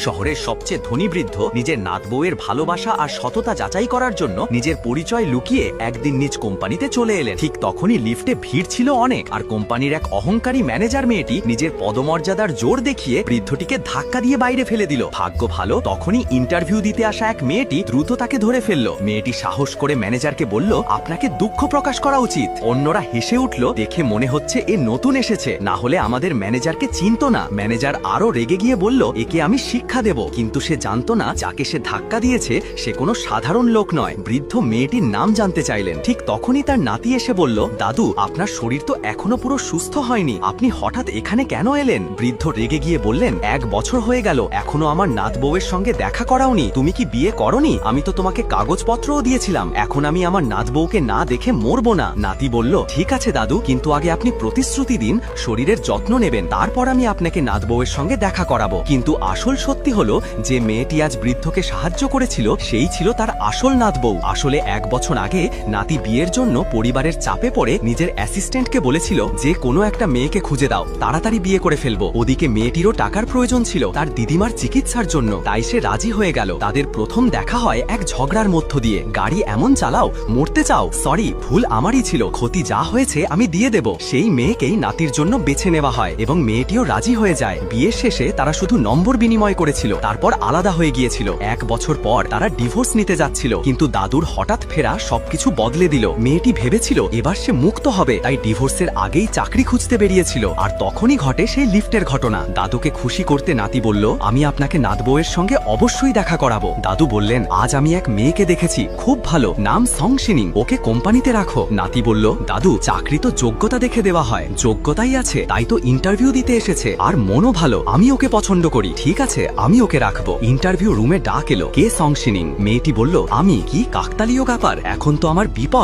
শহরের সবচেয়ে ধনী বৃদ্ধ নিজের নাত বউয়ের ভালোবাসা আর সততা যাচাই করার জন্য নিজের পরিচয় লুকিয়ে একদিন নিজ কোম্পানিতে চলে এলেন। ঠিক তখনই লিফটে ভিড় ছিল অনেক, আর কোম্পানির এক অহংকারী ম্যানেজার মেয়েটি নিজের পদমর্যাদার জোর দেখিয়ে বৃদ্ধটিকে ধাক্কা দিয়ে বাইরে ফেলে দিল। ভাগ্য ভালো, তখনই ইন্টারভিউ দিতে আসা এক মেয়েটি দ্রুত তাকে ধরে ফেলল। মেয়েটি সাহস করে ম্যানেজারকে বলল, আপনাকে দুঃখ প্রকাশ করা উচিত। অন্যরা হেসে উঠল, দেখে মনে হচ্ছে এ নতুন এসেছে, না হলে আমাদের ম্যানেজারকে চিনত না। ম্যানেজার আরো রেগে গিয়ে বলল, একে আমি শিক্ষা দেব। কিন্তু সে জানতো না যাকে সে ধাক্কা দিয়েছে সে কোনো সাধারণ লোক নয়। বৃদ্ধ মেয়েটির নাম জানতে চাইলেন। ঠিক তখনই তার নাতি এসে বলল, দাদু, আপনার শরীর তো এখনো পুরো সুস্থ হয়নি, আপনি হঠাৎ এখানে কেন এলেন? বৃদ্ধ রেগে গিয়ে বললেন, 1 বছর হয়ে গেল, এখনো আমার নাত বউয়ের সঙ্গে দেখা করাওনি। তুমি কি বিয়ে করনি? আমি তো তোমাকে কাগজপত্রও দিয়েছিলাম। এখন আমি আমার নাত বউকে না দেখে মরবো না। নাতি বলল, ঠিক আছে দাদু, কিন্তু আগে আপনি প্রতিশ্রুতি দিন শরীরের যত্ন নেবেন, তারপর আমি আপনাকে নাত বউয়ের সঙ্গে দেখা করাবো। কিন্তু আসল সত্যি হলো যে মেয়েটি আজ বৃদ্ধকে সাহায্য করেছিল সেই ছিল তার আসল নাত বউ। আসলে 1 বছর আগে নাতি বিয়ের জন্য পরিবারের চাপে পড়ে নিজের অ্যাসিস্ট্যান্টকে বলেছিল যে কোনো একটা মেয়েকে খুঁজে দাও, তাড়াতাড়ি বিয়ে করে ফেলবো। ওদিকে মেয়েটিরও টাকার প্রয়োজন ছিল তার দিদিমার চিকিৎসার জন্য, তাই সে রাজি হয়ে গেল। তাদের প্রথম দেখা হয় এক ঝগড়ার মধ্য দিয়ে। গাড়ি এমন চালাও, মরতে চাও? সরি, ভুল আমারই ছিল, ক্ষতি যা হয়েছে আমি দিয়ে দেব। সেই মেয়েকেই নাতির জন্য বেছে নেওয়া হয় এবং মেয়েটিও রাজি হয়ে যায়। বিয়ের শেষে তারা শুধু নম্বর বিনিময় করেছিল, তারপর আলাদা হয়ে গিয়েছিল। 1 বছর পর তারা ডিভোর্স নিতে যাচ্ছিল, কিন্তু দাদুর হঠাৎ ফেরা সবকিছু বদলে দিল। মেয়েটি ভেবেছিল এবার সে মুক্ত হবে, তাই ডিভোর্সের আগেই চাকরি খুঁজতে বেরিয়েছিল। আর তখনই ঘটে সেই লিফটের ঘটনা। দাদুকে খুশি করতে নাতি বলল, আমি আপনাকে নাত বউয়ের সঙ্গে অবশ্যই দেখা করাবো। দাদু বললেন, আজ আমি এক মেয়েকে দেখেছি, খুব ভালো, নাম সংশিনিং, ওকে কোম্পানিতে রাখো। নাতি বলল, দাদু, চাকরি তো যোগ্যতা দেখে দেওয়া হয়, যোগ্যতাই আছে, তাই তো ইন্টারভিউ দিতে এসেছে, আর মনও ভালো, আমি ওকে পছন্দ করি। ঠিক আছে, আমি ওকে রাখবো। ইন্টারভিউ রুমে ডাক এলো, কে সংশিনিং? মেয়েটি বলল, আমি। কি কাকতালীয় ব্যাপার, এখন তো আমার বিপদ।